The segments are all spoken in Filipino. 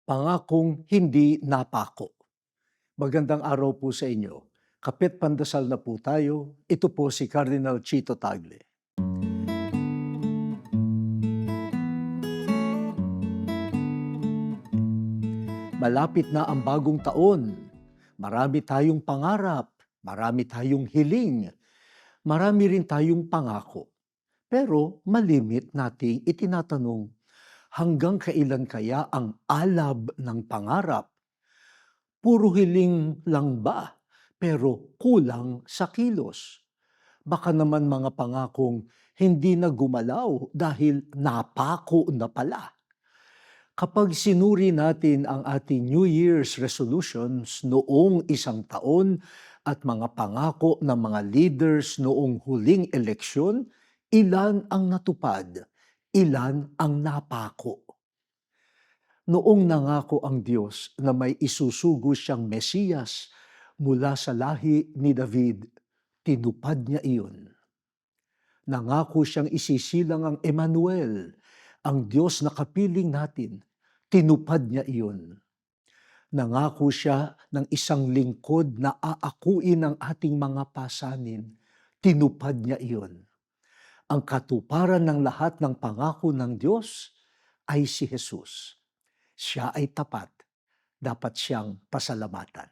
Pangakong hindi napako. Magandang araw po sa inyo. Kapit pandasal na po tayo. Ito po si Cardinal Chito Tagle. Malapit na ang bagong taon. Marami tayong pangarap, marami tayong hiling, marami rin tayong pangako. Pero malimit nating itinatanong, hanggang kailan kaya ang alab ng pangarap? Puro hiling lang ba, pero kulang sa kilos? Baka naman mga pangakong hindi na gumalaw dahil napako na pala. Kapag sinuri natin ang ating New Year's resolutions noong isang taon at mga pangako ng mga leaders noong huling eleksyon, ilan ang natupad, ilan ang napako. Noong nangako ang Diyos na may isusugo siyang Mesiyas mula sa lahi ni David, tinupad niya iyon. Nangako siyang isisilang ang Emmanuel, ang Diyos na kapiling natin. Tinupad niya iyon. Nangako siya ng isang lingkod na aakuin ang ating mga pasanin. Tinupad niya iyon. Ang katuparan ng lahat ng pangako ng Diyos ay si Jesus. Siya ay tapat. Dapat siyang pasalamatan.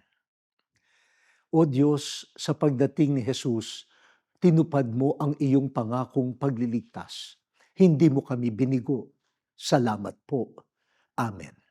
O Diyos, sa pagdating ni Jesus, tinupad mo ang iyong pangakong pagliligtas. Hindi mo kami binigo. Salamat po. Amen.